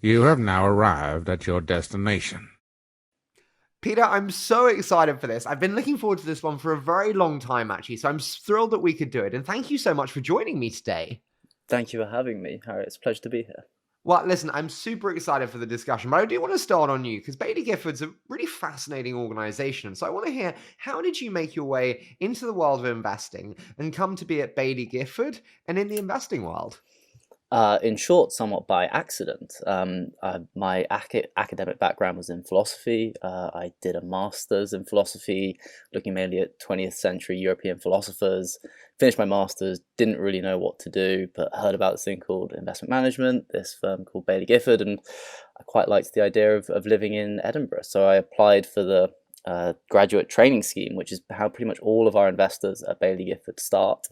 You have now arrived at your destination. Peter, I'm so excited for this. I've been looking forward to this one for a very long time, actually. So I'm thrilled that we could do it. And thank you so much for joining me today. Thank you for having me, Harry. It's a pleasure to be here. Well, listen, I'm super excited for the discussion, but I do want to start on you because Baillie Gifford's a really fascinating organization. So I want to hear, how did you make your way into the world of investing and come to be at Baillie Gifford and in the investing world? In short, somewhat by accident. My academic background was in philosophy. I did a master's in philosophy, looking mainly at 20th century European philosophers. Finished my master's, didn't really know what to do, but heard about this thing called investment management, this firm called Baillie Gifford, and I quite liked the idea of living in Edinburgh. So I applied for the graduate training scheme, which is how pretty much all of our investors at Baillie Gifford start.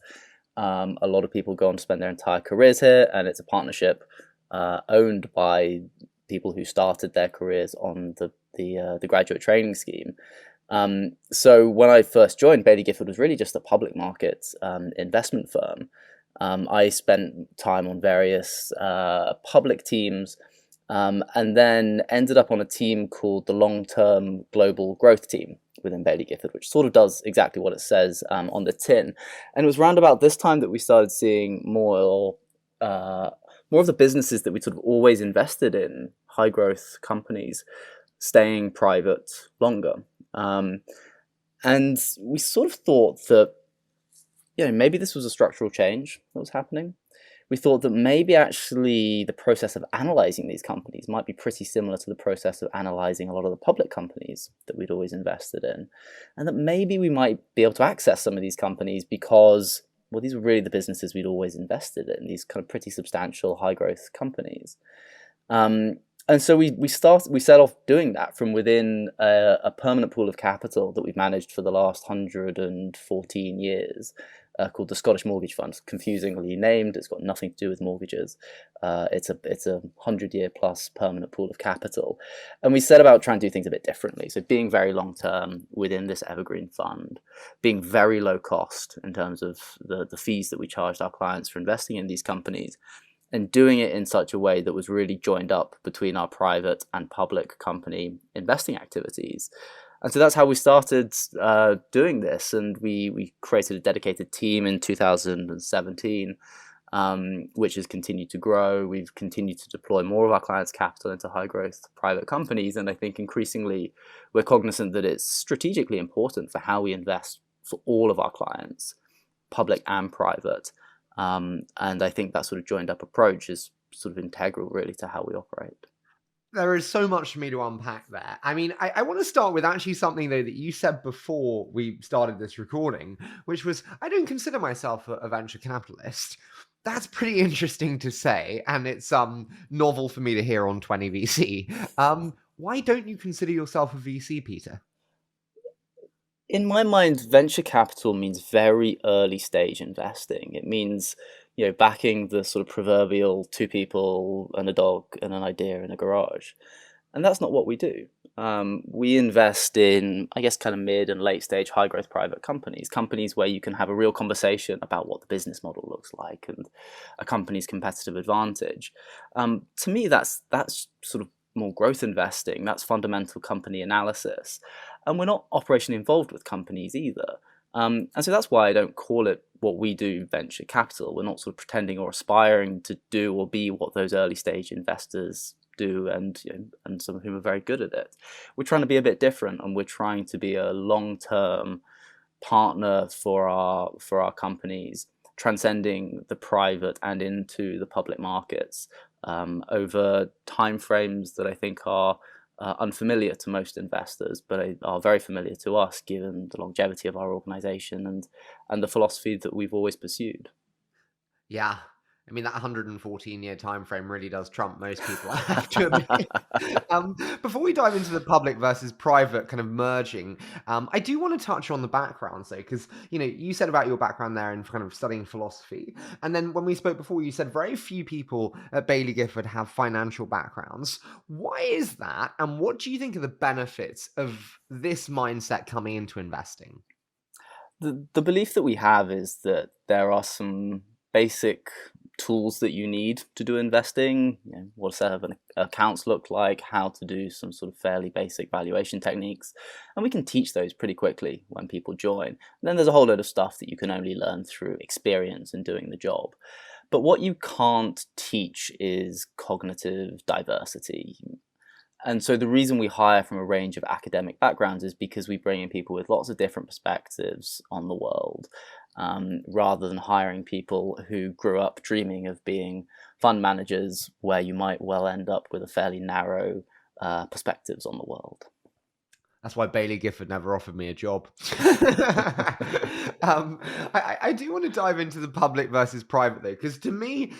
A lot of people go on to spend their entire careers here, and it's a partnership owned by people who started their careers on the graduate training scheme. So when I first joined, Baillie Gifford was really just a public market investment firm. I spent time on various public teams, and then ended up on a team called the Long-Term Global Growth Team within Baillie Gifford, which sort of does exactly what it says on the tin. And it was around about this time that we started seeing more of the businesses that we sort of always invested in, high growth companies, staying private longer. And we sort of thought that, maybe this was a structural change that was happening. We thought that maybe actually the process of analyzing these companies might be pretty similar to the process of analyzing a lot of the public companies that we'd always invested in. And that maybe we might be able to access some of these companies because, well, these were really the businesses we'd always invested in, these kind of pretty substantial high growth companies. And so we set off doing that from within a permanent pool of capital that we've managed for the last 114 years, called the Scottish Mortgage Fund. Confusingly named, it's got nothing to do with mortgages. It's a 100-year plus permanent pool of capital, and we set about trying to do things a bit differently. So being very long term within this evergreen fund, being very low cost in terms of the fees that we charged our clients for investing in these companies, and doing it in such a way that was really joined up between our private and public company investing activities. And so that's how we started doing this. And we created a dedicated team in 2017, which has continued to grow. We've continued to deploy more of our clients' capital into high growth private companies. And I think increasingly we're cognizant that it's strategically important for how we invest for all of our clients, public and private. And I think that sort of joined up approach is sort of integral really to how we operate. There is so much for me to unpack there. I mean, I want to start with actually something, though, that you said before we started this recording, which was, I don't consider myself a venture capitalist. That's pretty interesting to say, and it's novel for me to hear on 20VC. Why don't you consider yourself a VC, Peter? In my mind, venture capital means very early stage investing. It means, backing the sort of proverbial two people and a dog and an idea in a garage. And that's not what we do. We invest in, I guess, kind of mid and late stage high growth private companies where you can have a real conversation about what the business model looks like and a company's competitive advantage. To me, that's sort of more growth investing. That's fundamental company analysis. And we're not operationally involved with companies either. And so that's why I don't call it what we do venture capital. We're not sort of pretending or aspiring to do or be what those early stage investors do, and some of whom are very good at it. We're trying to be a bit different, and we're trying to be a long-term partner for our companies, transcending the private and into the public markets over timeframes that I think are unfamiliar to most investors, but are very familiar to us given the longevity of our organization and the philosophy that we've always pursued. Yeah. I mean, that 114-year time frame really does trump most people, I have to admit. Before we dive into the public versus private kind of merging, I do want to touch on the background, though, because, you said about your background there in kind of studying philosophy. And then when we spoke before, you said very few people at Baillie Gifford have financial backgrounds. Why is that? And what do you think are the benefits of this mindset coming into investing? The belief that we have is that there are some basic tools that you need to do investing, what a set of accounts look like, how to do some sort of fairly basic valuation techniques. And we can teach those pretty quickly when people join. And then there's a whole load of stuff that you can only learn through experience and doing the job. But what you can't teach is cognitive diversity. And so the reason we hire from a range of academic backgrounds is because we bring in people with lots of different perspectives on the world, rather than hiring people who grew up dreaming of being fund managers, where you might well end up with a fairly narrow perspectives on the world. That's why Baillie Gifford never offered me a job. I do want to dive into the public versus private, though, because to me,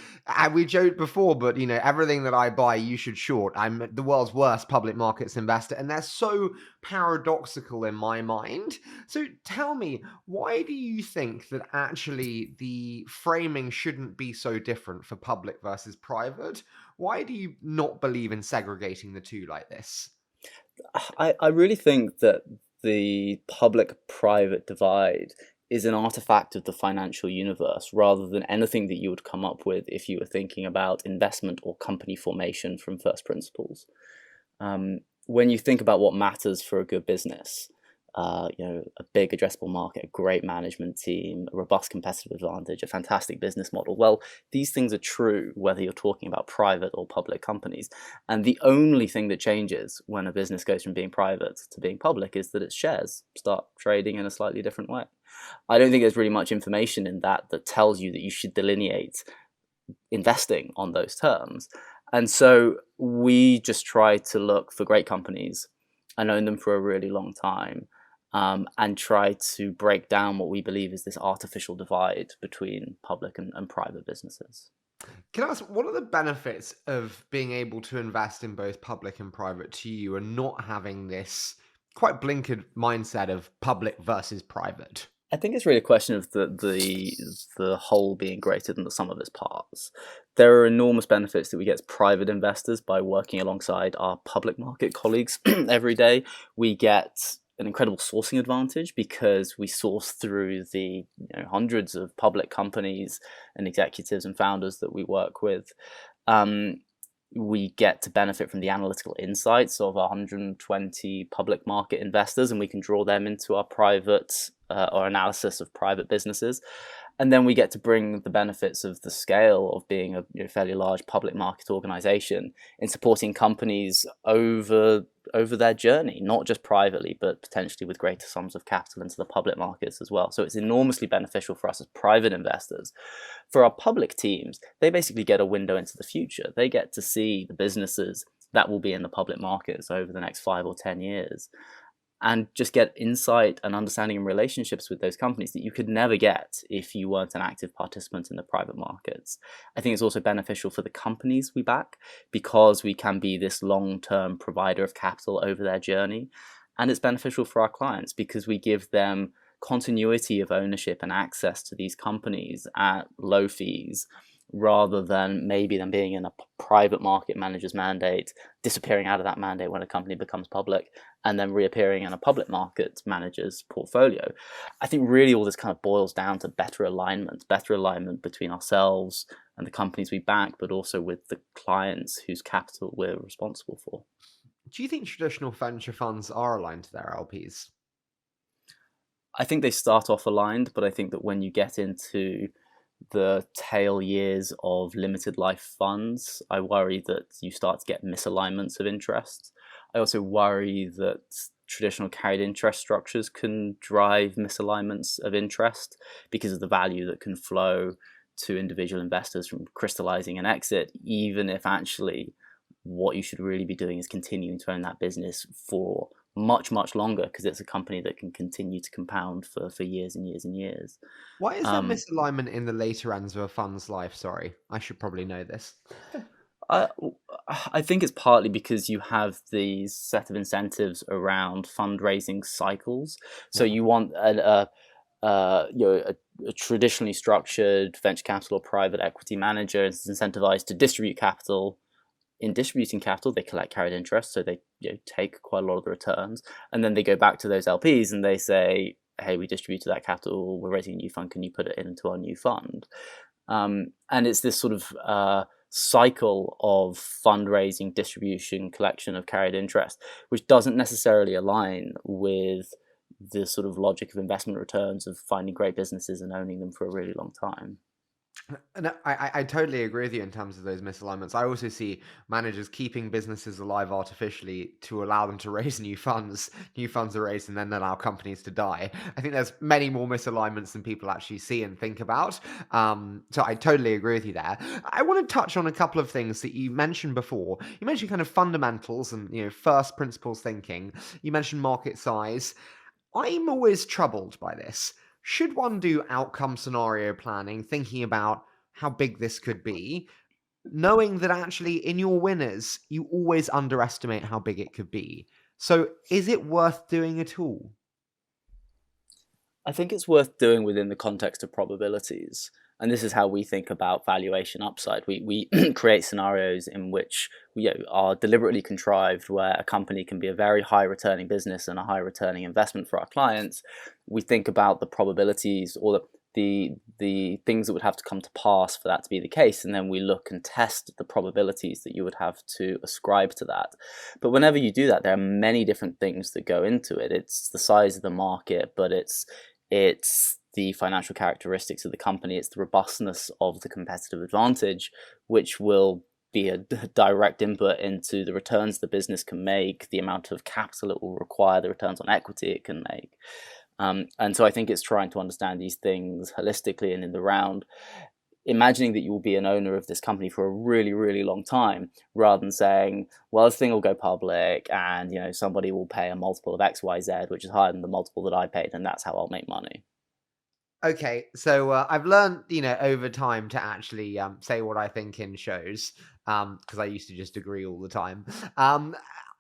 we joked before, but everything that I buy, you should short. I'm the world's worst public markets investor, and they're so paradoxical in my mind. So tell me, why do you think that actually the framing shouldn't be so different for public versus private? Why do you not believe in segregating the two like this? I really think that the public-private divide is an artifact of the financial universe rather than anything that you would come up with if you were thinking about investment or company formation from first principles. When you think about what matters for a good business, a big addressable market, a great management team, a robust competitive advantage, a fantastic business model. Well, these things are true whether you're talking about private or public companies. And the only thing that changes when a business goes from being private to being public is that its shares start trading in a slightly different way. I don't think there's really much information in that tells you that you should delineate investing on those terms. And so we just try to look for great companies and own them for a really long time. And try to break down what we believe is this artificial divide between public and private businesses. Can I ask, what are the benefits of being able to invest in both public and private to you and not having this quite blinkered mindset of public versus private? I think it's really a question of the whole being greater than the sum of its parts. There are enormous benefits that we get as private investors by working alongside our public market colleagues every day. We get an incredible sourcing advantage because we source through the hundreds of public companies and executives and founders that we work with. We get to benefit from the analytical insights of 120 public market investors, and we can draw them into our private or analysis of private businesses. And then we get to bring the benefits of the scale of being a fairly large public market organization in supporting companies over their journey, not just privately, but potentially with greater sums of capital into the public markets as well. So it's enormously beneficial for us as private investors. For our public teams, they basically get a window into the future. They get to see the businesses that will be in the public markets over the next 5 or 10 years. And just get insight and understanding and relationships with those companies that you could never get if you weren't an active participant in the private markets. I think it's also beneficial for the companies we back because we can be this long-term provider of capital over their journey. And it's beneficial for our clients because we give them continuity of ownership and access to these companies at low fees, rather than maybe them being in a private market manager's mandate, disappearing out of that mandate when a company becomes public, and then reappearing in a public market manager's portfolio. I think really all this kind of boils down to better alignment between ourselves and the companies we back, but also with the clients whose capital we're responsible for. Do you think traditional venture funds are aligned to their LPs? I think they start off aligned, but I think that when you get into the tail years of limited life funds, I worry that you start to get misalignments of interest. I also worry that traditional carried interest structures can drive misalignments of interest because of the value that can flow to individual investors from crystallizing an exit, even if actually what you should really be doing is continuing to own that business for much, much longer, because it's a company that can continue to compound for years and years and years. Why is there misalignment in the later ends of a fund's life? Sorry, I should probably know this. I think it's partly because you have these set of incentives around fundraising cycles. So you want a traditionally structured venture capital or private equity manager is incentivized to distribute capital. In distributing capital, they collect carried interest, so they take quite a lot of the returns, and then they go back to those LPs and they say, "Hey, we distributed that capital. We're raising a new fund. Can you put it into our new fund?" And it's this sort of cycle of fundraising, distribution, collection of carried interest, which doesn't necessarily align with the sort of logic of investment returns of finding great businesses and owning them for a really long time. No, I totally agree with you in terms of those misalignments. I also see managers keeping businesses alive artificially to allow them to raise new funds. New funds are raised and then allow companies to die. I think there's many more misalignments than people actually see and think about. So I totally agree with you there. I want to touch on a couple of things that you mentioned before. You mentioned kind of fundamentals and first principles thinking. You mentioned market size. I'm always troubled by this. Should one do outcome scenario planning, thinking about how big this could be, knowing that actually in your winners, you always underestimate how big it could be? So is it worth doing at all? I think it's worth doing within the context of probabilities. And this is how we think about valuation upside. We create scenarios in which we are deliberately contrived where a company can be a very high returning business and a high returning investment for our clients. We think about the probabilities or the things that would have to come to pass for that to be the case, and then we look and test the probabilities that you would have to ascribe to that. But whenever you do that, there are many different things that go into it. It's the size of the market, but it's the financial characteristics of the company, it's the robustness of the competitive advantage, which will be a direct input into the returns the business can make, the amount of capital it will require, the returns on equity it can make. And so I think it's trying to understand these things holistically and in the round, imagining that you will be an owner of this company for a really, really long time, rather than saying, well, this thing will go public and somebody will pay a multiple of XYZ, which is higher than the multiple that I paid, and that's how I'll make money. Okay, so I've learned, over time to actually say what I think in shows, because I used to just agree all the time.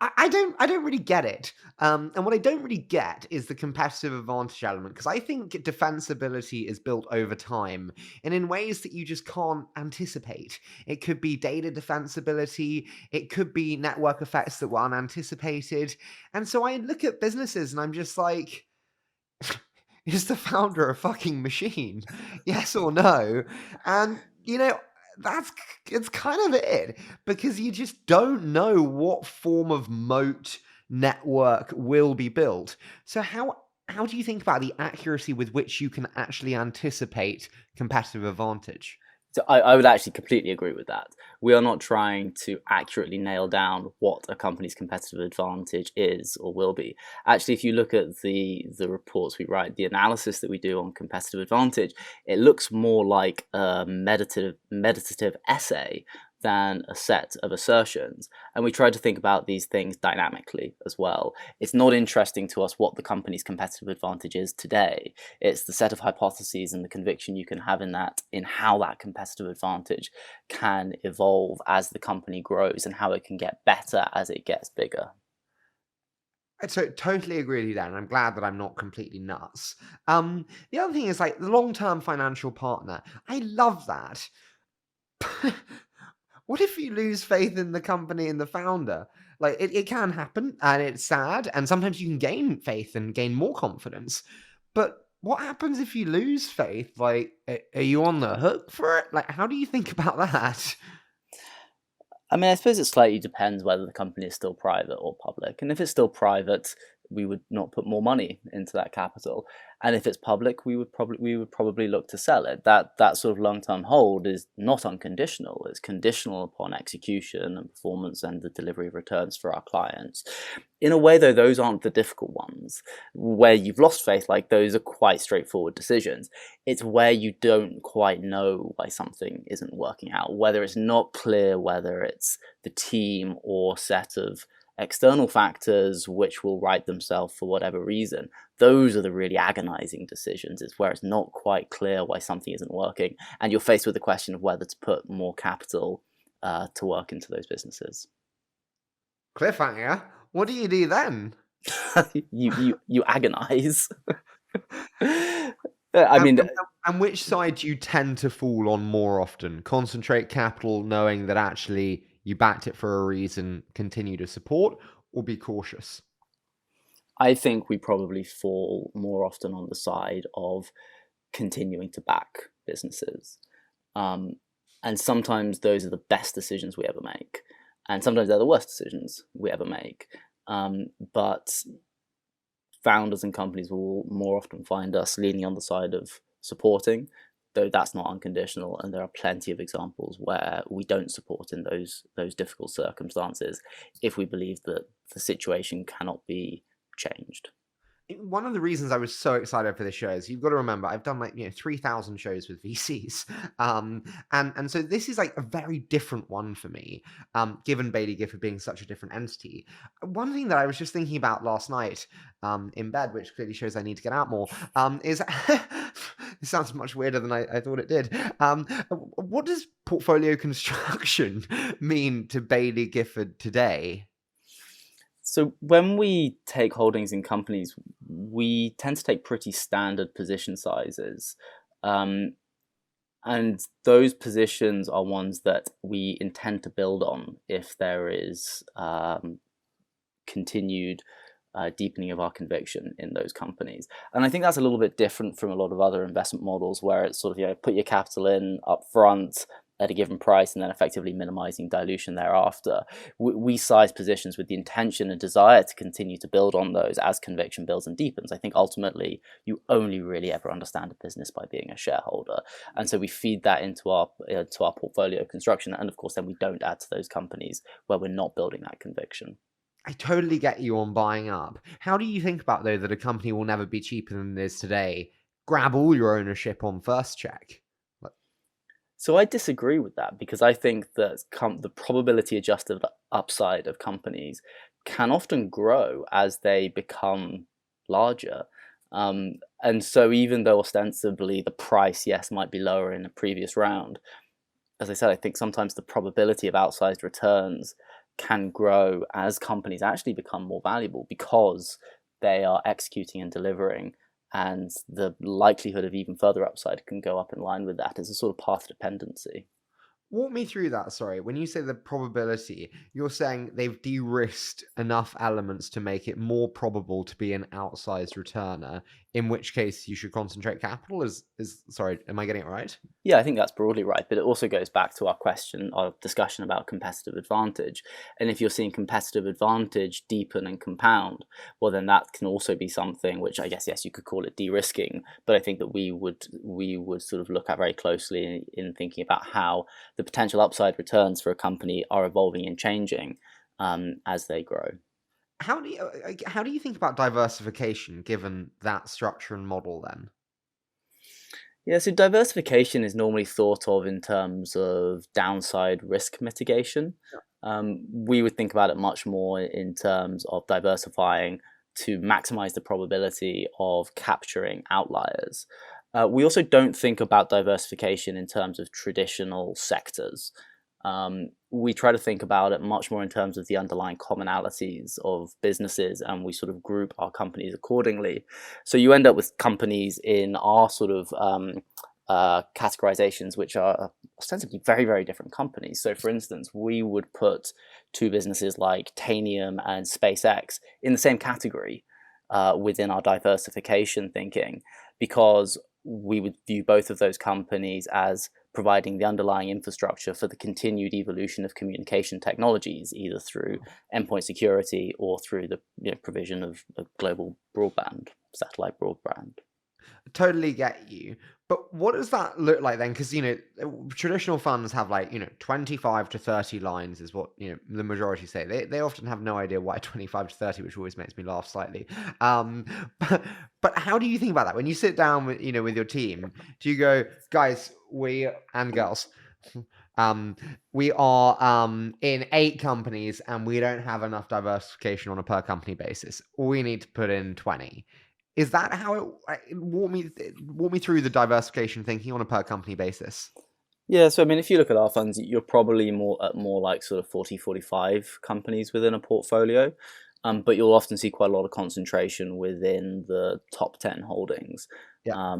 I don't really get it, and what I don't really get is the competitive advantage element, because I think defensibility is built over time, and in ways that you just can't anticipate. It could be data defensibility, it could be network effects that were unanticipated, and so I look at businesses and I'm just like, is the founder a fucking machine? Yes or no? And that's it's kind of it, because you just don't know what form of moat network will be built. So how do you think about the accuracy with which you can actually anticipate competitive advantage? So I would actually completely agree with that. We are not trying to accurately nail down what a company's competitive advantage is or will be. Actually, if you look at the reports we write, the analysis that we do on competitive advantage, it looks more like a meditative essay than a set of assertions. And we try to think about these things dynamically as well. It's not interesting to us what the company's competitive advantage is today. It's the set of hypotheses and the conviction you can have in that, in how that competitive advantage can evolve as the company grows and how it can get better as it gets bigger. So totally agree with you there, and I'm glad that I'm not completely nuts. The other thing is like the long-term financial partner. I love that. What if you lose faith in the company and the founder? Like it can happen and it's sad, and sometimes you can gain faith and gain more confidence. But what happens if you lose faith? Like, are you on the hook for it? Like, how do you think about that? I mean, I suppose it slightly depends whether the company is still private or public. And if it's still private, we would not put more money into that capital. And if it's public, we would probably look to sell it. That sort of long-term hold is not unconditional. It's conditional upon execution and performance and the delivery of returns for our clients. In a way, though, those aren't the difficult ones. Where you've lost faith, like those are quite straightforward decisions. It's where you don't quite know why something isn't working out, whether it's not clear whether it's the team or set of external factors which will right themselves for whatever reason. Those are the really agonizing decisions. It's where it's not quite clear why something isn't working, and you're faced with the question of whether to put more capital to work into those businesses. Cliffhanger. What do you do then? You agonize. I And, mean, and, and which side do you tend to fall on more often? Concentrate capital, knowing that actually you backed it for a reason, continue to support, or be cautious? I think we probably fall more often on the side of continuing to back businesses. And sometimes those are the best decisions we ever make, and sometimes they're the worst decisions we ever make. But founders and companies will more often find us leaning on the side of supporting, though that's not unconditional. And there are plenty of examples where we don't support in those difficult circumstances if we believe that the situation cannot be changed. One of the reasons I was so excited for this show is you've got to remember I've done 3,000 shows with VCs, and so this is like a very different one for me, given Baillie Gifford being such a different entity. One thing that I was just thinking about last night, in bed, which clearly shows I need to get out more, is it sounds much weirder than I thought it did. What does portfolio construction mean to Baillie Gifford today? So when we take holdings in companies, we tend to take pretty standard position sizes. And those positions are ones that we intend to build on if there is continued deepening of our conviction in those companies. And I think that's a little bit different from a lot of other investment models where it's sort of, put your capital in up front at a given price and then effectively minimizing dilution thereafter. We size positions with the intention and desire to continue to build on those as conviction builds and deepens. I think ultimately you only really ever understand a business by being a shareholder. And so we feed that into our portfolio construction. And of course, then we don't add to those companies where we're not building that conviction. I totally get you on buying up. How do you think about, though, that a company will never be cheaper than it is today? Grab all your ownership on first check. So I disagree with that because I think that the probability adjusted upside of companies can often grow as they become larger. And so even though ostensibly the price, yes, might be lower in a previous round, as I said, I think sometimes the probability of outsized returns can grow as companies actually become more valuable because they are executing and delivering, and the likelihood of even further upside can go up in line with that as a sort of path dependency. Walk me through that, sorry. When you say the probability, you're saying they've de-risked enough elements to make it more probable to be an outsized returner, in which case you should concentrate capital? Sorry, am I getting it right? Yeah, I think that's broadly right, but it also goes back to our discussion about competitive advantage. And if you're seeing competitive advantage deepen and compound, well, then that can also be something which I guess, yes, you could call it de-risking, but I think that we would sort of look at very closely in thinking about how the potential upside returns for a company are evolving and changing as they grow. How do you think about diversification given that structure and model then? Yeah, so diversification is normally thought of in terms of downside risk mitigation. We would think about it much more in terms of diversifying to maximize the probability of capturing outliers. We also don't think about diversification in terms of traditional sectors. We try to think about it much more in terms of the underlying commonalities of businesses, and we sort of group our companies accordingly. So you end up with companies in our sort of categorizations, which are ostensibly very, very different companies. So, for instance, we would put two businesses like Tanium and SpaceX in the same category within our diversification thinking, because we would view both of those companies as providing the underlying infrastructure for the continued evolution of communication technologies, either through endpoint security or through the provision of global broadband, satellite broadband. Totally get you. But what does that look like then? Because, traditional funds have 25 to 30 lines is what, the majority say. They often have no idea why 25 to 30, which always makes me laugh slightly. But how do you think about that? When you sit down with, with your team, do you go, guys, and girls, we are in 8 companies and we don't have enough diversification on a per company basis. We need to put in 20. Is that how it walk me through the diversification thinking on a per company basis? Yeah, so I mean, if you look at our funds, you're probably more like sort of 40, 45 companies within a portfolio. But you'll often see quite a lot of concentration within the top 10 holdings. Yeah.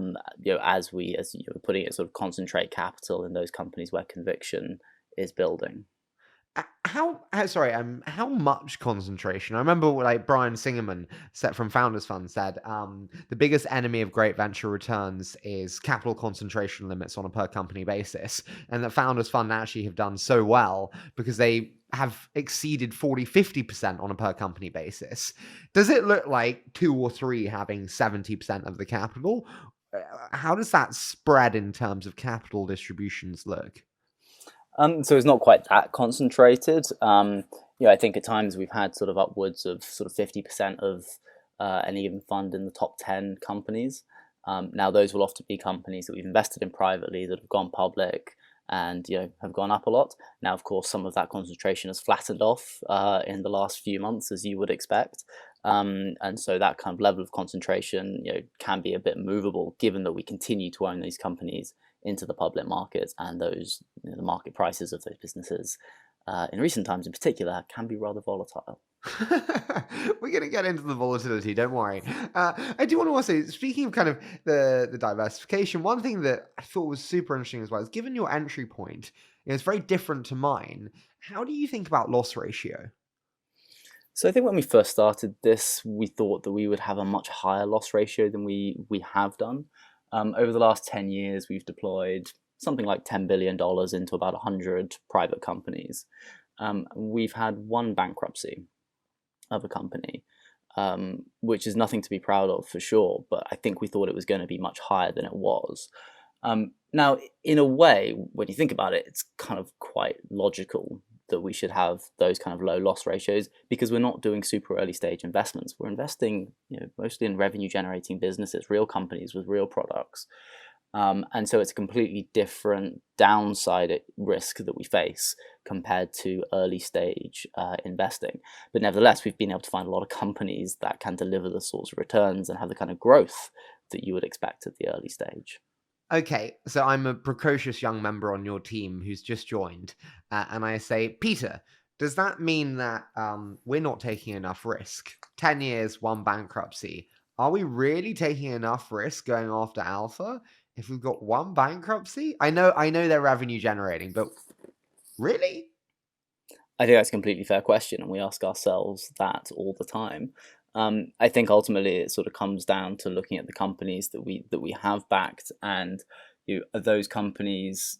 As you're putting it, sort of concentrate capital in those companies where conviction is building. How much concentration? I remember like Brian Singerman set from Founders Fund said, the biggest enemy of great venture returns is capital concentration limits on a per company basis. And that Founders Fund actually have done so well because they have exceeded 40-50% on a per company basis. Does it look like two or three having 70% of the capital? How does that spread in terms of capital distributions look? So it's not quite that concentrated. I think at times we've had sort of upwards of sort of 50% of any given fund in the top 10 companies. Now those will often be companies that we've invested in privately that have gone public and have gone up a lot. Now, of course, some of that concentration has flattened off in the last few months, as you would expect. And so that kind of level of concentration can be a bit movable, given that we continue to own these companies into the public markets, and those the market prices of those businesses in recent times in particular can be rather volatile. We're going to get into the volatility, don't worry. I do want to also, speaking of kind of the diversification, one thing that I thought was super interesting as well is given your entry point, it's very different to mine. How do you think about loss ratio? So I think when we first started this, we thought that we would have a much higher loss ratio than we have done. Over the last 10 years, we've deployed something like $10 billion into about 100 private companies. We've had one bankruptcy of a company, which is nothing to be proud of for sure, but I think we thought it was going to be much higher than it was. Now, in a way, when you think about it, it's kind of quite logical that we should have those kind of low loss ratios because we're not doing super early stage investments. We're investing mostly in revenue generating businesses, real companies with real products. And so it's a completely different downside risk that we face compared to early stage investing. But nevertheless, we've been able to find a lot of companies that can deliver the sorts of returns and have the kind of growth that you would expect at the early stage. Okay, so I'm a precocious young member on your team who's just joined, and I say, Peter, does that mean that we're not taking enough risk? 10 years, one bankruptcy. Are we really taking enough risk going after Alpha if we've got one bankruptcy? I know they're revenue generating, but really? I think that's a completely fair question, and we ask ourselves that all the time. I think ultimately it sort of comes down to looking at the companies that we have backed, and are those companies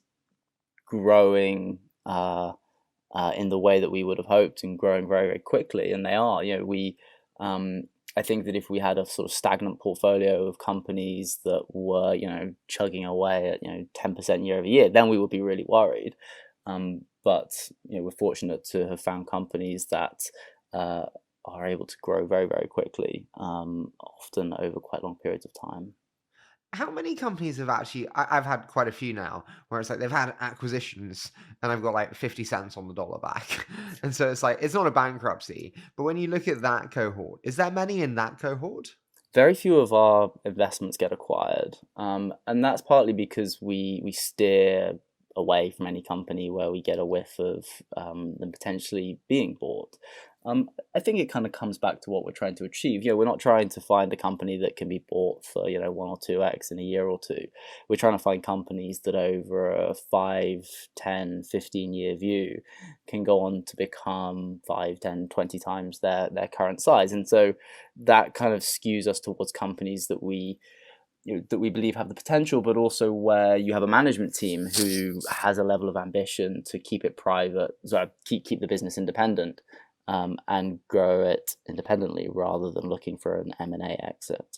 growing in the way that we would have hoped and growing very, very quickly, and they are. I think that if we had a sort of stagnant portfolio of companies that were chugging away at 10% year over year, then we would be really worried. But we're fortunate to have found companies that are able to grow very, very quickly, often over quite long periods of time. How many companies have actually, I've had quite a few now, where it's like they've had acquisitions and I've got like 50 cents on the dollar back. And so it's like, it's not a bankruptcy. But when you look at that cohort, is there many in that cohort? Very few of our investments get acquired, and that's partly because we steer away from any company where we get a whiff of them potentially being bought. I think it kind of comes back to what we're trying to achieve. We're not trying to find a company that can be bought for 1 or 2x in a year or two. We're trying to find companies that over a 5, 10, 15-year view can go on to become 5, 10, 20 times their current size. And so that kind of skews us towards companies that we believe have the potential, but also where you have a management team who has a level of ambition to keep it private, keep the business independent, and grow it independently rather than looking for an M&A exit.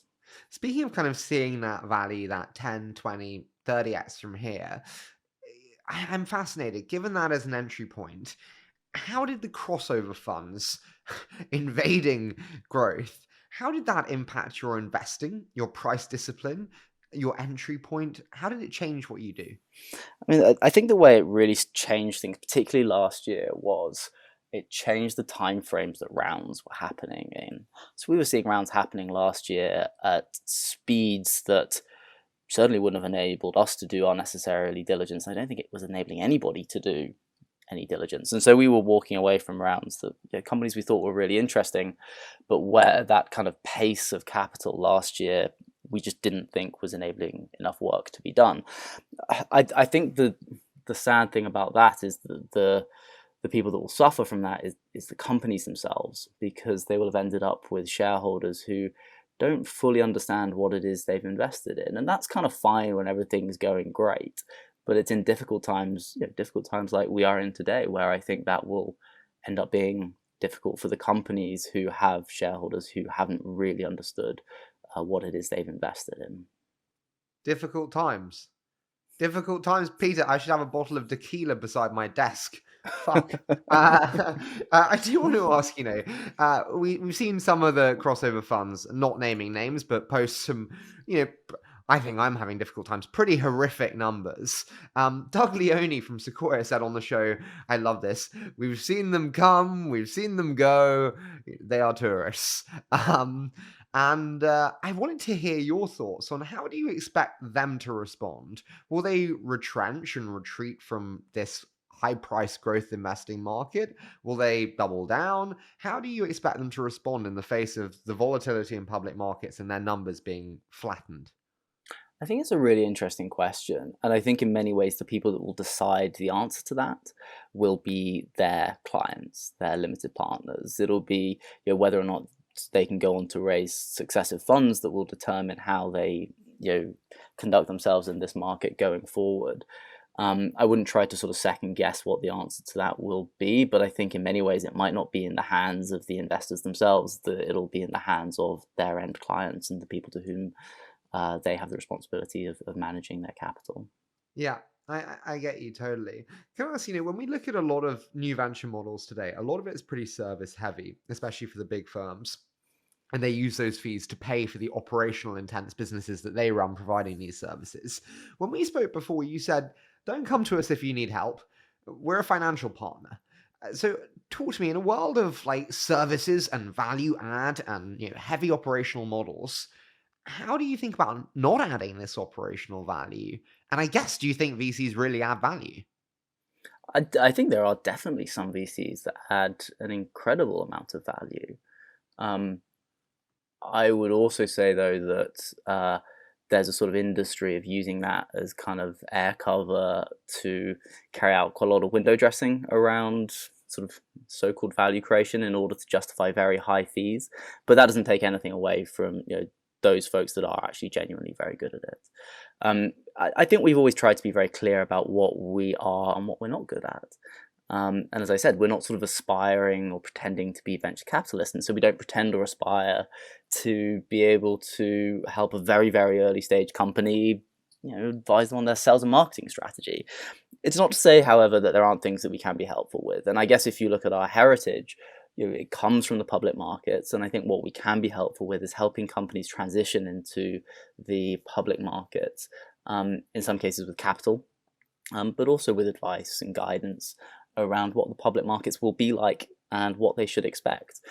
Speaking of kind of seeing that value, that 10, 20, 30x from here, I'm fascinated. Given that as an entry point, how did the crossover funds invading growth, how did that impact your investing, your price discipline, your entry point? How did it change what you do? I mean, I think the way it really changed things, particularly last year, was it changed the timeframes that rounds were happening in. So we were seeing rounds happening last year at speeds that certainly wouldn't have enabled us to do our necessarily diligence. I don't think it was enabling anybody to do any diligence. And so we were walking away from rounds that companies we thought were really interesting, but where that kind of pace of capital last year, we just didn't think was enabling enough work to be done. I think the sad thing about that is that the people that will suffer from that is the companies themselves, because they will have ended up with shareholders who don't fully understand what it is they've invested in. And that's kind of fine when everything's going great. But it's in difficult times, difficult times like we are in today, where I think that will end up being difficult for the companies who have shareholders who haven't really understood what it is they've invested in. Difficult times. Difficult times, Peter. I should have a bottle of tequila beside my desk. Fuck. I do want to ask, we've seen some of the crossover funds, not naming names, but post some, I think I'm having difficult times, pretty horrific numbers. Doug Leone from Sequoia said on the show, I love this, we've seen them come, we've seen them go, they are tourists. And I wanted to hear your thoughts on how do you expect them to respond? Will they retrench and retreat from this high-price growth investing market? Will they double down? How do you expect them to respond in the face of the volatility in public markets and their numbers being flattened? I think it's a really interesting question. And I think in many ways, the people that will decide the answer to that will be their clients, their limited partners. It'll be whether or not they can go on to raise successive funds that will determine how they conduct themselves in this market going forward. I wouldn't try to sort of second guess what the answer to that will be, but I think in many ways it might not be in the hands of the investors themselves, that it'll be in the hands of their end clients and the people to whom they have the responsibility of managing their capital. Yeah, I get you totally. Can I ask, when we look at a lot of new venture models today, a lot of it is pretty service heavy, especially for the big firms. And they use those fees to pay for the operational intense businesses that they run providing these services. When we spoke before, you said, don't come to us if you need help. We're a financial partner. So talk to me, in a world of like services and value add and heavy operational models, how do you think about not adding this operational value? And I guess, do you think VCs really add value? I think there are definitely some VCs that add an incredible amount of value. I would also say, though, that there's a sort of industry of using that as kind of air cover to carry out quite a lot of window dressing around sort of so-called value creation in order to justify very high fees. But that doesn't take anything away from those folks that are actually genuinely very good at it. I think we've always tried to be very clear about what we are and what we're not good at. And as I said, we're not sort of aspiring or pretending to be venture capitalists. And so we don't pretend or aspire to be able to help a very, very early stage company, advise them on their sales and marketing strategy. It's not to say, however, that there aren't things that we can be helpful with. And I guess if you look at our heritage, it comes from the public markets. And I think what we can be helpful with is helping companies transition into the public markets, in some cases with capital, but also with advice and guidance around what the public markets will be like and what they should expect.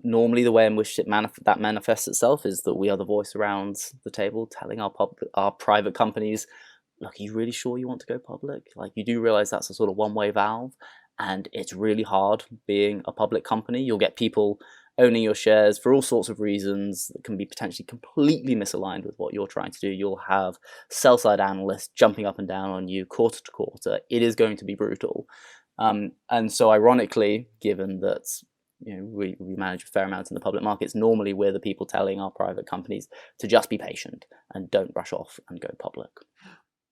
Normally, the way in which that manifests itself is that we are the voice around the table telling our private companies, look, are you really sure you want to go public? Like, you do realize that's a sort of one-way valve, and it's really hard being a public company. You'll get people owning your shares for all sorts of reasons that can be potentially completely misaligned with what you're trying to do. You'll have sell-side analysts jumping up and down on you quarter to quarter. It is going to be brutal. And so ironically, given that we manage a fair amount in the public markets, normally we're the people telling our private companies to just be patient and don't rush off and go public.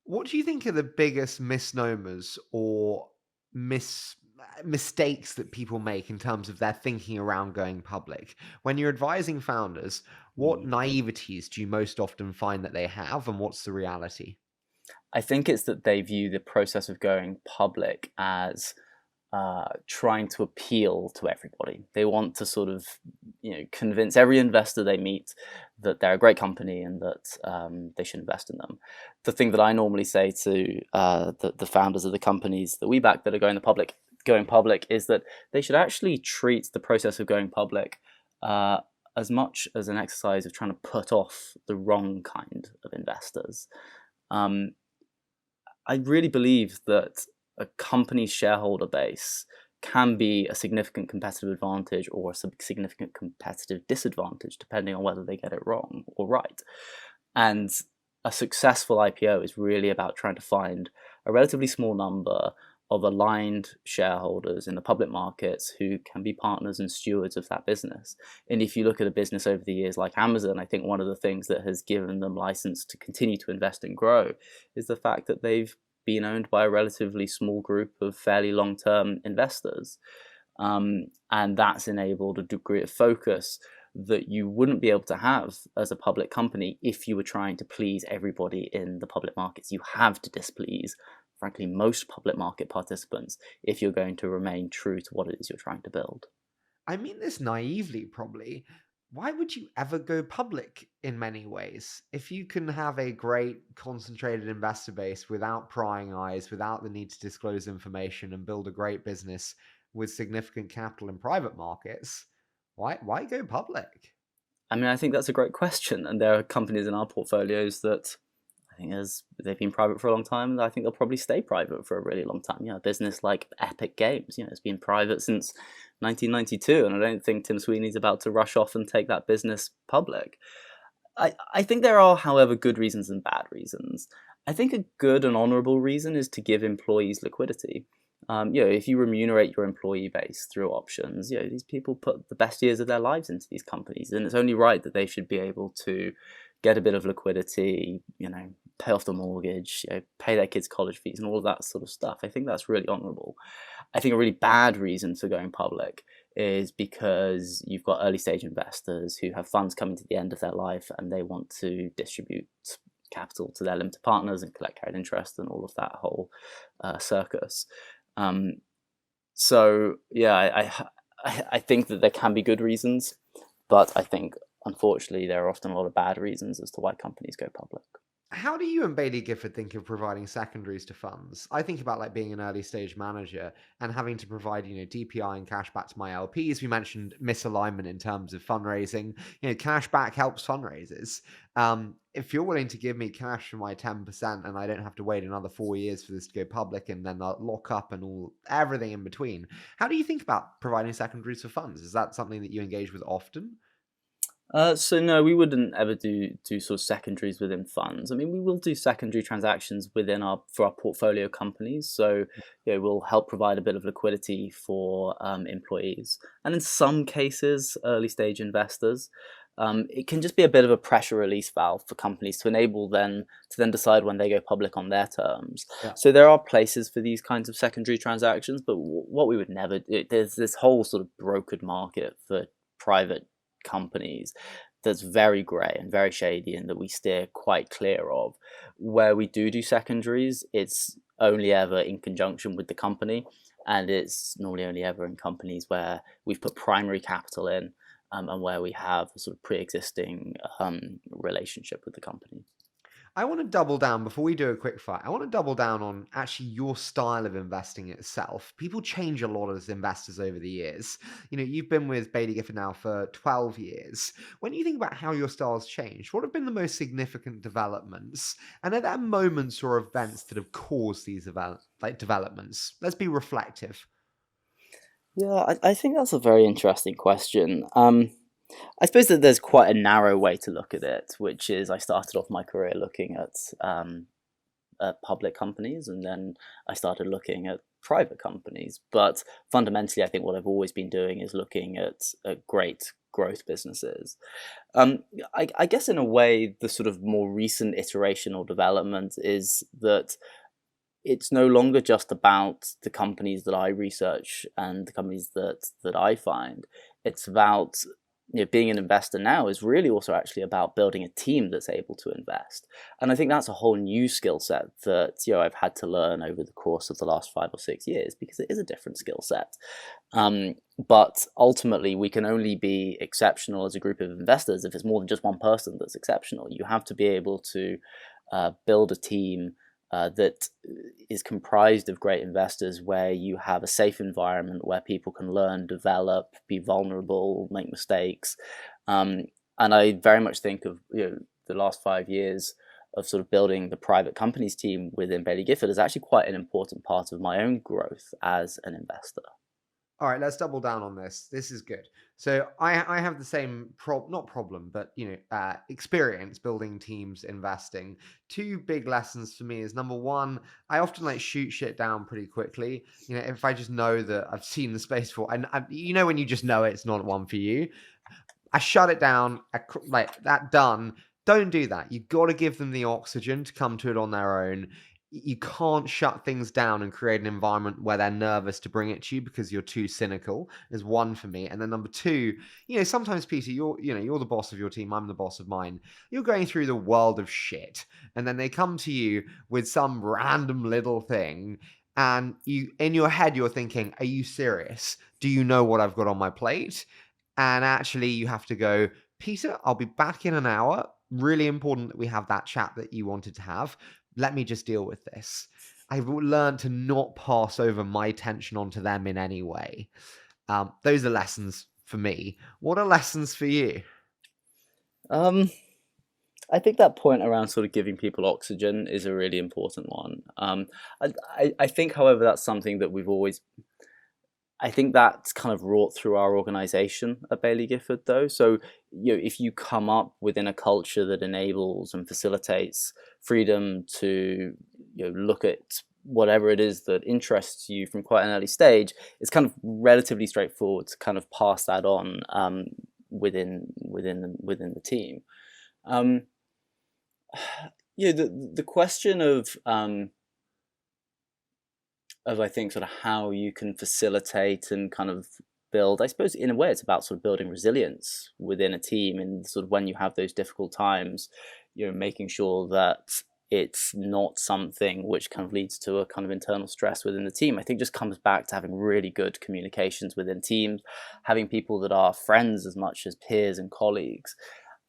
What do you think are the biggest misnomers or mistakes that people make in terms of their thinking around going public? When you're advising founders, what naiveties do you most often find that they have, and what's the reality? I think it's that they view the process of going public as trying to appeal to everybody. They want to sort of, convince every investor they meet that they're a great company and that they should invest in them. The thing that I normally say to the founders of the companies that we back that are going public is that they should actually treat the process of going public as much as an exercise of trying to put off the wrong kind of investors. I really believe that a company's shareholder base can be a significant competitive advantage or a significant competitive disadvantage, depending on whether they get it wrong or right. And a successful IPO is really about trying to find a relatively small number of aligned shareholders in the public markets who can be partners and stewards of that business. And if you look at a business over the years like Amazon, I think one of the things that has given them license to continue to invest and grow is the fact that they've been owned by a relatively small group of fairly long-term investors. And that's enabled a degree of focus that you wouldn't be able to have as a public company if you were trying to please everybody in the public markets. You have to displease, frankly, most public market participants if you're going to remain true to what it is you're trying to build. I mean this naively, probably. Why would you ever go public in many ways? If you can have a great concentrated investor base without prying eyes, without the need to disclose information and build a great business with significant capital in private markets, why go public? I mean, I think that's a great question. And there are companies in our portfolios that I think they've been private for a long time, and I think they'll probably stay private for a really long time. A business like Epic Games, it's been private since 1992, and I don't think Tim Sweeney's about to rush off and take that business public. I think there are, however, good reasons and bad reasons. I think a good and honourable reason is to give employees liquidity. If you remunerate your employee base through options, these people put the best years of their lives into these companies, and it's only right that they should be able to get a bit of liquidity, pay off the mortgage, pay their kids' college fees and all of that sort of stuff. I think that's really honourable. I think a really bad reason for going public is because you've got early stage investors who have funds coming to the end of their life and they want to distribute capital to their limited partners and collect carried interest and all of that whole circus. I think that there can be good reasons, but I think unfortunately there are often a lot of bad reasons as to why companies go public. How do you and Baillie Gifford think of providing secondaries to funds? I think about like being an early stage manager and having to provide, DPI and cash back to my LPs. We mentioned misalignment in terms of fundraising. Cash back helps fundraisers. If you're willing to give me cash for my 10% and I don't have to wait another 4 years for this to go public and then I'll lock up and everything in between, how do you think about providing secondaries for funds? Is that something that you engage with often? So no, we wouldn't ever do sort of secondaries within funds. I mean, we will do secondary transactions for our portfolio companies. So we'll help provide a bit of liquidity for employees, and in some cases, early stage investors. It can just be a bit of a pressure release valve for companies to enable them to then decide when they go public on their terms. Yeah. So there are places for these kinds of secondary transactions, but what we would never do, there's this whole sort of brokered market for private companies that's very grey and very shady and that we steer quite clear of. Where we do secondaries, it's only ever in conjunction with the company, and it's normally only ever in companies where we've put primary capital in and where we have a sort of pre-existing relationship with the company. I want to double down before we do a quick fire. I want to double down on actually your style of investing itself. People change a lot as investors over the years. You've been with Baillie Gifford now for 12 years. When you think about how your style's changed, what have been the most significant developments? And are there moments or events that have caused these developments? Let's be reflective. Yeah, I think that's a very interesting question. I suppose that there's quite a narrow way to look at it, which is I started off my career looking at public companies, and then I started looking at private companies. But fundamentally, I think what I've always been doing is looking at great growth businesses. I guess in a way, the sort of more recent iteration or development is that it's no longer just about the companies that I research and the companies that I find. It's about being an investor now is really also actually about building a team that's able to invest. And I think that's a whole new skill set that I've had to learn over the course of the last 5 or 6 years, because it is a different skill set. But ultimately, we can only be exceptional as a group of investors if it's more than just one person that's exceptional. You have to be able to build a team that is comprised of great investors, where you have a safe environment where people can learn, develop, be vulnerable, make mistakes. And I very much think of the last 5 years of sort of building the private companies team within Baillie Gifford as actually quite an important part of my own growth as an investor. All right, let's double down on this. This is good. So I have the same not problem, but experience building teams, investing. Two big lessons for me is number one, I often like shoot shit down pretty quickly. If I just know that I've seen the space for, and when you just know it's not one for you, I shut it down. Like that done. Don't do that. You've got to give them the oxygen to come to it on their own. You can't shut things down and create an environment where they're nervous to bring it to you because you're too cynical. Is one for me. And then number two, sometimes Peter, you're the boss of your team. I'm the boss of mine. You're going through the world of shit, and then they come to you with some random little thing. And in your head, you're thinking, are you serious? Do you know what I've got on my plate? And actually, you have to go, Peter, I'll be back in an hour. Really important that we have that chat that you wanted to have. Let me just deal with this. I've learned to not pass over my tension onto them in any way. Those are lessons for me. What are lessons for you? I think that point around sort of giving people oxygen is a really important one. I think, however, that's something that I think that's kind of wrought through our organization at Baillie Gifford, though. So, if you come up within a culture that enables and facilitates freedom to, look at whatever it is that interests you from quite an early stage, it's kind of relatively straightforward to kind of pass that on within the team. The question of I think sort of how you can facilitate and kind of build, I suppose in a way it's about sort of building resilience within a team, and sort of when you have those difficult times, making sure that it's not something which kind of leads to a kind of internal stress within the team. I think just comes back to having really good communications within teams, having people that are friends as much as peers and colleagues.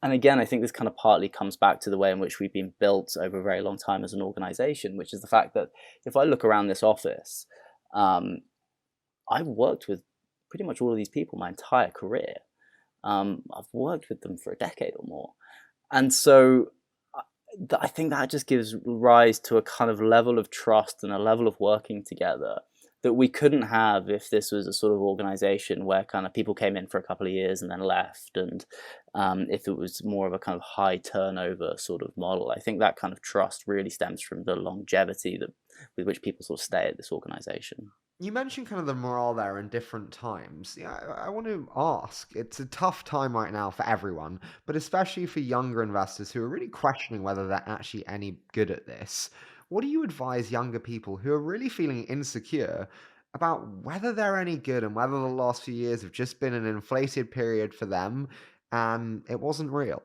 And again, I think this kind of partly comes back to the way in which we've been built over a very long time as an organization, which is the fact that if I look around this office, I've worked with pretty much all of these people my entire career. I've worked with them for a decade or more. And so I think that just gives rise to a kind of level of trust and a level of working together that we couldn't have if this was a sort of organization where kind of people came in for a couple of years and then left, and if it was more of a kind of high turnover sort of model. I think that kind of trust really stems from the longevity with which people sort of stay at this organization. You mentioned kind of the morale there in different times. Yeah, I want to ask, it's a tough time right now for everyone, but especially for younger investors who are really questioning whether they're actually any good at this. What do you advise younger people who are really feeling insecure about whether they're any good and whether the last few years have just been an inflated period for them and it wasn't real?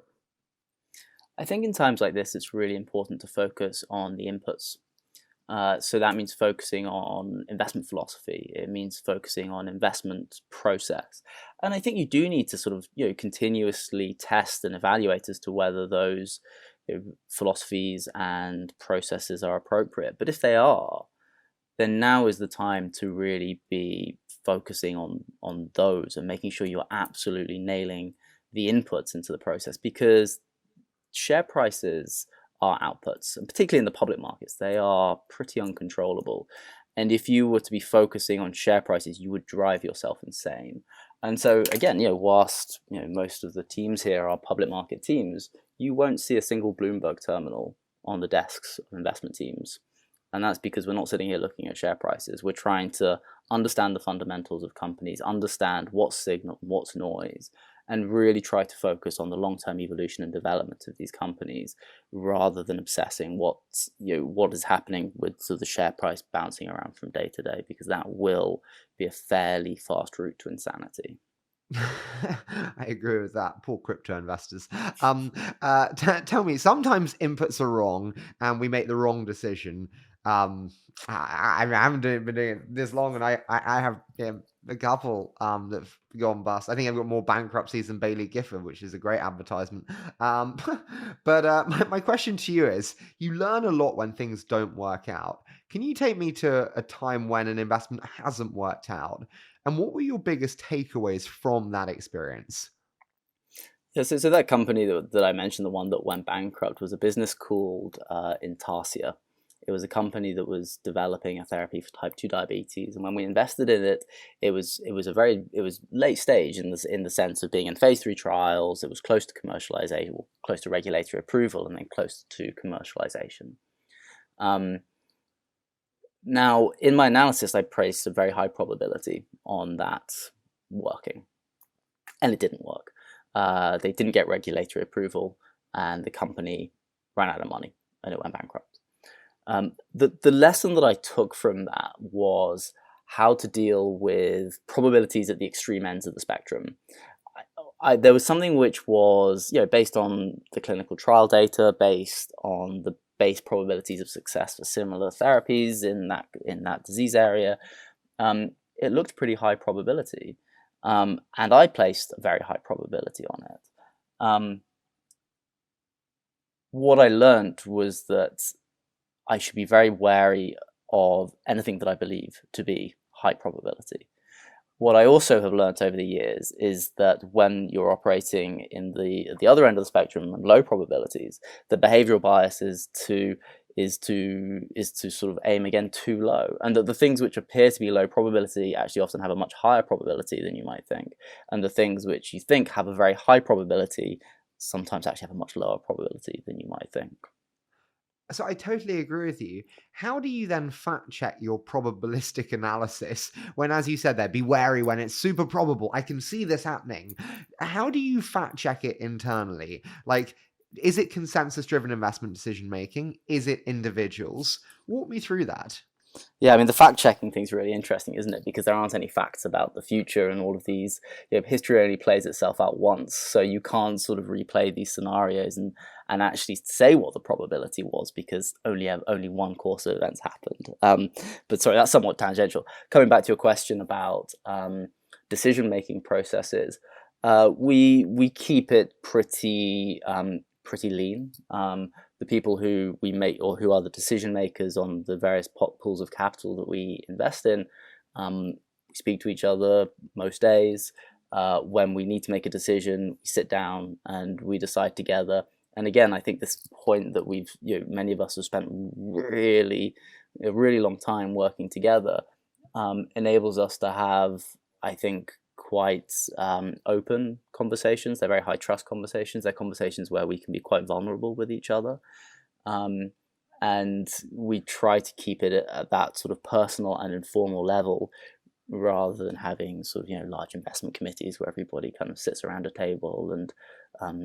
I think in times like this, it's really important to focus on the inputs. So that means focusing on investment philosophy. It means focusing on investment process. And I think you do need to sort of continuously test and evaluate as to whether those philosophies and processes are appropriate. But if they are, then now is the time to really be focusing on those and making sure you're absolutely nailing the inputs into the process, because share prices are outputs, and particularly in the public markets, they are pretty uncontrollable. And if you were to be focusing on share prices, you would drive yourself insane. And so again, whilst most of the teams here are public market teams, you won't see a single Bloomberg terminal on the desks of investment teams. And that's because we're not sitting here looking at share prices. We're trying to understand the fundamentals of companies, understand what's signal, what's noise, and really try to focus on the long-term evolution and development of these companies, rather than obsessing what is happening with sort of the share price bouncing around from day to day, because that will be a fairly fast route to insanity. I agree with that. Poor crypto investors. Tell me, sometimes inputs are wrong and we make the wrong decision. I haven't been doing it this long, and I have a couple that've gone bust. I think I've got more bankruptcies than Baillie Gifford, which is a great advertisement. But my question to you is, you learn a lot when things don't work out. Can you take me to a time when an investment hasn't worked out? And what were your biggest takeaways from that experience? Yeah, so that company that I mentioned, the one that went bankrupt, was a business called Intarsia. It was a company that was developing a therapy for type 2 diabetes, and when we invested in it, it was late stage in the sense of being in phase 3 trials. It was close to commercialization, close to regulatory approval, and then close to commercialization. Now, in my analysis, I placed a very high probability on that working, and it didn't work. They didn't get regulatory approval, and the company ran out of money, and it went bankrupt. The lesson that I took from that was how to deal with probabilities at the extreme ends of the spectrum. There was something which was, based on the clinical trial data, based on the base probabilities of success for similar therapies in that disease area. It looked pretty high probability, and I placed a very high probability on it. What I learned was that I should be very wary of anything that I believe to be high probability. What I also have learned over the years is that when you're operating in the other end of the spectrum and low probabilities, the behavioral bias is to sort of aim again too low, and that the things which appear to be low probability actually often have a much higher probability than you might think, and the things which you think have a very high probability sometimes actually have a much lower probability than you might think. So I totally agree with you. How do you then fact check your probabilistic analysis when, as you said there, be wary when it's super probable? I can see this happening. How do you fact check it internally? Like, is it consensus-driven investment decision making? Is it individuals? Walk me through that. Yeah, I mean, the fact-checking thing's really interesting, isn't it? Because there aren't any facts about the future, and all of these, history only plays itself out once, so you can't sort of replay these scenarios and actually say what the probability was, because only one course of events happened. But sorry, that's somewhat tangential. Coming back to your question about decision-making processes, we keep it pretty lean. The people who we make, or who are the decision makers on the various pools of capital that we invest in, we speak to each other most days. When we need to make a decision, we sit down and we decide together. And again, I think this point that many of us have spent a really long time working together, enables us to have, I think, quite open conversations. They're very high trust conversations. They're conversations where we can be quite vulnerable with each other. And we try to keep it at that sort of personal and informal level, rather than having sort of, large investment committees where everybody kind of sits around a table and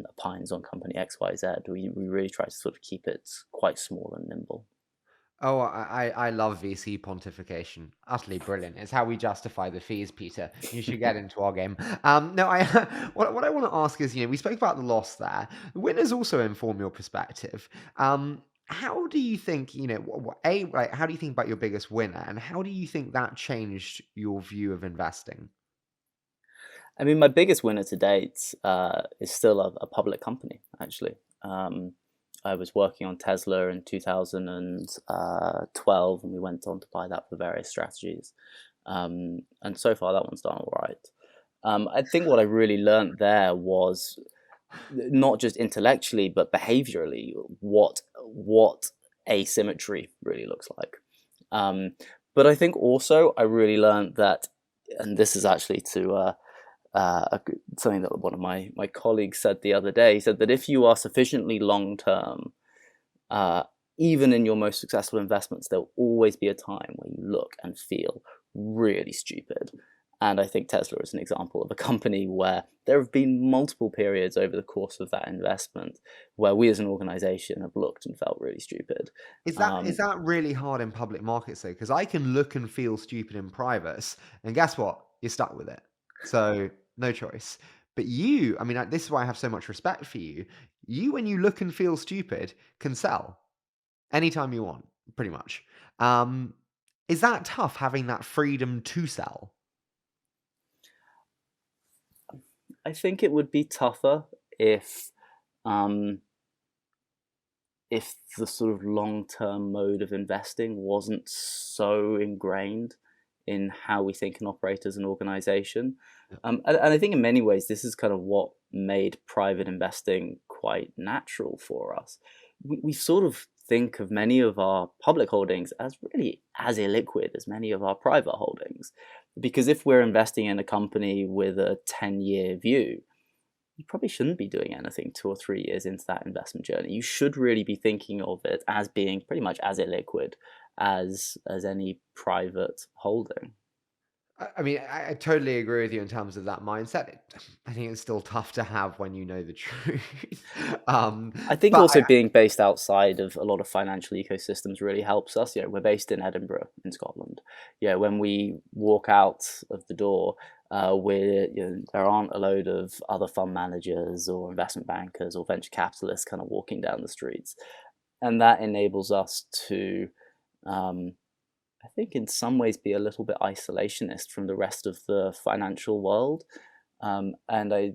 opines on company XYZ. We really try to sort of keep it quite small and nimble. Oh, I love VC pontification. Utterly brilliant. It's how we justify the fees, Peter. You should get into our game. No, what I want to ask is, we spoke about the loss there. Winners also inform your perspective. How do you think, how do you think about your biggest winner, and how do you think that changed your view of investing? I mean, my biggest winner to date is still a public company, actually. I was working on Tesla in 2012, and we went on to buy that for various strategies. And so far, that one's done all right. I think what I really learned there was not just intellectually, but behaviorally, what asymmetry really looks like. But I think also I really learned that, and this is actually to something that one of my colleagues said the other day. He said that if you are sufficiently long term, even in your most successful investments, there will always be a time where you look and feel really stupid. And I think Tesla is an example of a company where there have been multiple periods over the course of that investment where we as an organization have looked and felt really stupid. Is that really hard in public markets though? Because I can look and feel stupid in privates, and guess what? You're stuck with it. So no choice. But you, I mean, this is why I have so much respect for you. You, when you look and feel stupid, can sell anytime you want, pretty much. Is that tough, having that freedom to sell? I think it would be tougher if the sort of long-term mode of investing wasn't so ingrained in how we think and operate as an organization. And I think in many ways, this is kind of what made private investing quite natural for us. We sort of think of many of our public holdings as really as illiquid as many of our private holdings. Because if we're investing in a company with a 10-year view, you probably shouldn't be doing anything 2 or 3 years into that investment journey. You should really be thinking of it as being pretty much as illiquid as any private holding. I mean, I totally agree with you in terms of that mindset. I think it's still tough to have when you know the truth. I think But also being based outside of a lot of financial ecosystems really helps us. We're based in Edinburgh, in Scotland. When we walk out of the door, there aren't a load of other fund managers or investment bankers or venture capitalists kind of walking down the streets, and that enables us to, I think, in some ways, be a little bit isolationist from the rest of the financial world. There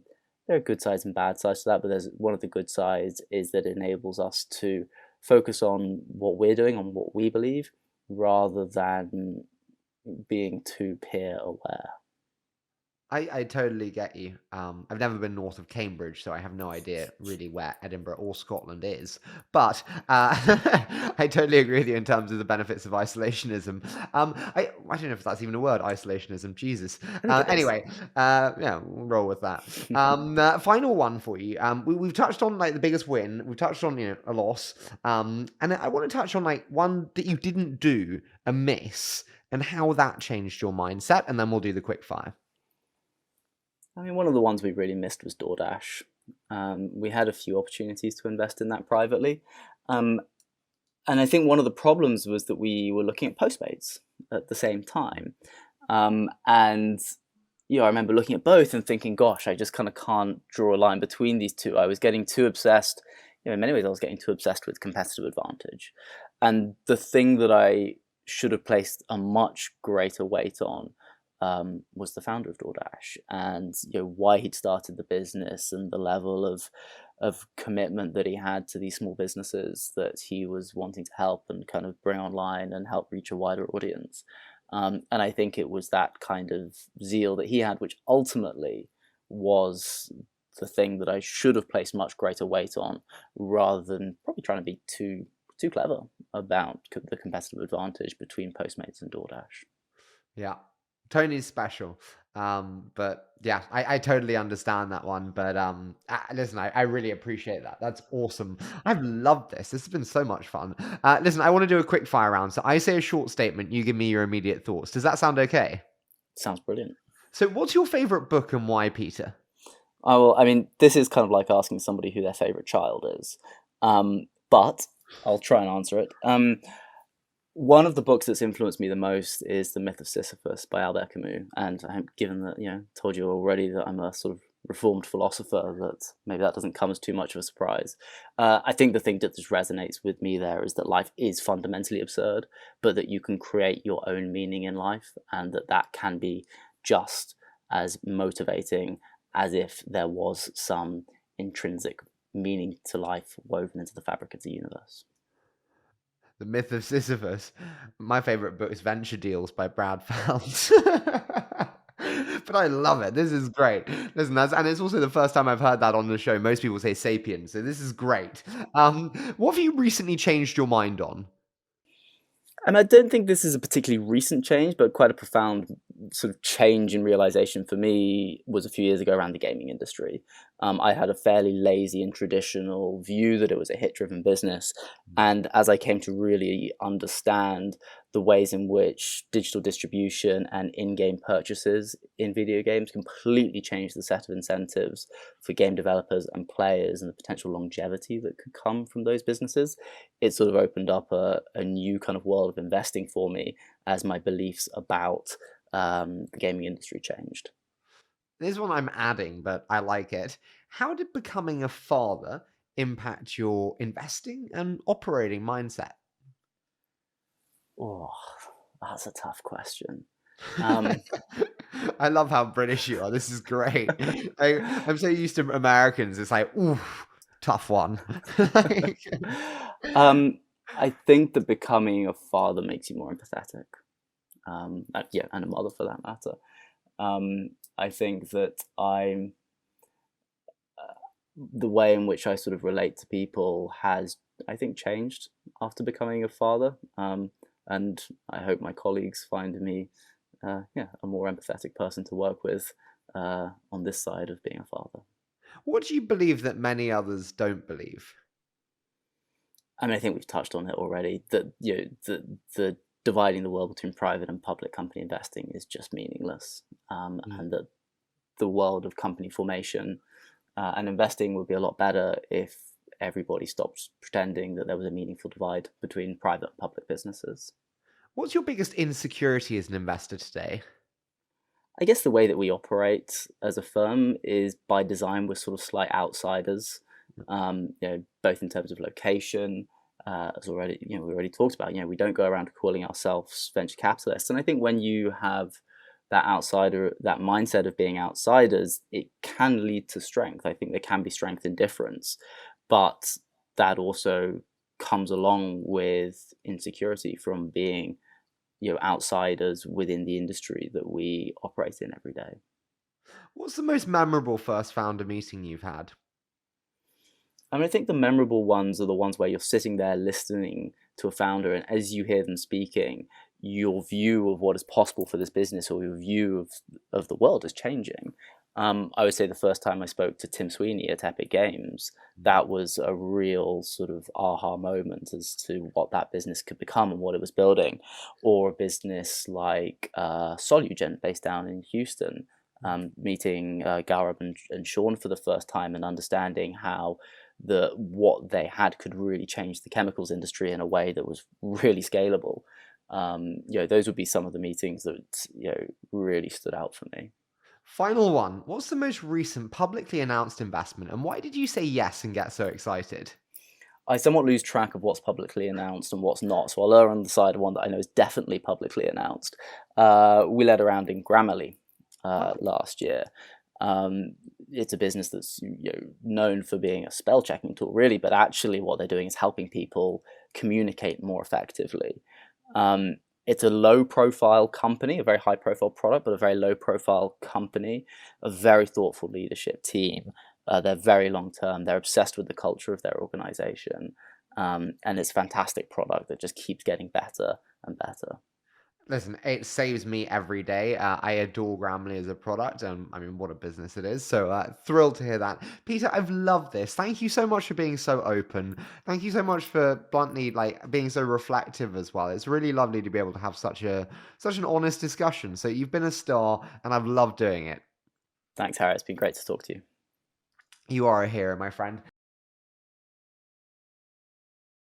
are good sides and bad sides to that, but there's one of the good sides is that it enables us to focus on what we're doing, on what we believe, rather than being too peer aware. I totally get you. I've never been north of Cambridge, so I have no idea really where Edinburgh or Scotland is. But I totally agree with you in terms of the benefits of isolationism. I don't know if that's even a word, isolationism. Jesus. Anyway, we'll roll with that. Final one for you. We've touched on like the biggest win. We've touched on a loss. And I want to touch on like one that you didn't do, a miss, and how that changed your mindset. And then we'll do the quick fire. I mean, one of the ones we really missed was DoorDash. We had a few opportunities to invest in that privately. And I think one of the problems was that we were looking at Postmates at the same time. I remember looking at both and thinking, gosh, I just kind of can't draw a line between these two. I was getting too obsessed. In many ways, I was getting too obsessed with competitive advantage. And the thing that I should have placed a much greater weight on was the founder of DoorDash, and why he'd started the business and the level of commitment that he had to these small businesses that he was wanting to help and kind of bring online and help reach a wider audience. And I think it was that kind of zeal that he had, which ultimately was the thing that I should have placed much greater weight on, rather than probably trying to be too clever about the competitive advantage between Postmates and DoorDash. Yeah. Tony's special. But yeah, I totally understand that one. But listen, I really appreciate that. That's awesome. I've loved this. This has been so much fun. Listen, I want to do a quick fire round. So I say a short statement, you give me your immediate thoughts. Does that sound okay? Sounds brilliant. So what's your favorite book and why, Peter? Well, I mean, this is kind of like asking somebody who their favorite child is. But I'll try and answer it. One of the books that's influenced me the most is The Myth of Sisyphus by Albert Camus. And given that, told you already that I'm a sort of reformed philosopher, that maybe that doesn't come as too much of a surprise. I think the thing that just resonates with me there is that life is fundamentally absurd, but that you can create your own meaning in life, and that can be just as motivating as if there was some intrinsic meaning to life woven into the fabric of the universe. The Myth of Sisyphus. My favorite book is Venture Deals by Brad Feld. But I love it. This is great. Listen, and it's also the first time I've heard that on the show. Most people say Sapiens, so this is great. What have you recently changed your mind on? I don't think this is a particularly recent change, but quite a profound sort of change in realization for me was a few years ago around the gaming industry. I had a fairly lazy and traditional view that it was a hit-driven business. And as I came to really understand the ways in which digital distribution and in-game purchases in video games completely changed the set of incentives for game developers and players and the potential longevity that could come from those businesses, it sort of opened up a new kind of world of investing for me as my beliefs about the gaming industry changed. This one I'm adding, but I like it. How did becoming a father impact your investing and operating mindset? Oh, that's a tough question. I love how British you are. This is great. I'm so used to Americans. It's like, ooh, tough one. I think that becoming a father makes you more empathetic. And a mother for that matter. I think that the way in which I sort of relate to people has, I think, changed after becoming a father, and I hope my colleagues find me, a more empathetic person to work with on this side of being a father. What do you believe that many others don't believe? I mean, I think we've touched on it already. That the dividing the world between private and public company investing is just meaningless, and that the world of company formation and investing would be a lot better if everybody stopped pretending that there was a meaningful divide between private and public businesses. What's your biggest insecurity as an investor today? I guess the way that we operate as a firm is by design. We're sort of slight outsiders, both in terms of location, as we already talked about. We don't go around calling ourselves venture capitalists, and I think when you have that mindset of being outsiders, it can lead to strength. I think there can be strength in difference, but that also comes along with insecurity from being outsiders within the industry that we operate in every day. What's the most memorable first founder meeting you've had? I mean, I think the memorable ones are the ones where you're sitting there listening to a founder, and as you hear them speaking, your view of what is possible for this business or your view of the world is changing. I would say the first time I spoke to Tim Sweeney at Epic Games, that was a real sort of aha moment as to what that business could become and what it was building. Or a business like Solugen, based down in Houston, meeting Gaurav and Sean for the first time and understanding how what they had could really change the chemicals industry in a way that was really scalable. Those would be some of the meetings that really stood out for me. Final one. What's the most recent publicly announced investment, and why did you say yes and get so excited? I somewhat lose track of what's publicly announced and what's not, so I'll err on the side of one that I know is definitely publicly announced. We led around in Grammarly last year. It's a business that's known for being a spell checking tool, really, but actually what they're doing is helping people communicate more effectively. It's a low profile company, a very high profile product, but a very low profile company, a very thoughtful leadership team. They're very long term. They're obsessed with the culture of their organization. And it's a fantastic product that just keeps getting better and better. Listen, it saves me every day. I adore Grammarly as a product, and I mean, what a business it is. So thrilled to hear that. Peter, I've loved this. Thank you so much for being so open. Thank you so much for bluntly being so reflective as well. It's really lovely to be able to have such an honest discussion. So you've been a star, and I've loved doing it. Thanks, Harry. It's been great to talk to you. You are a hero, my friend.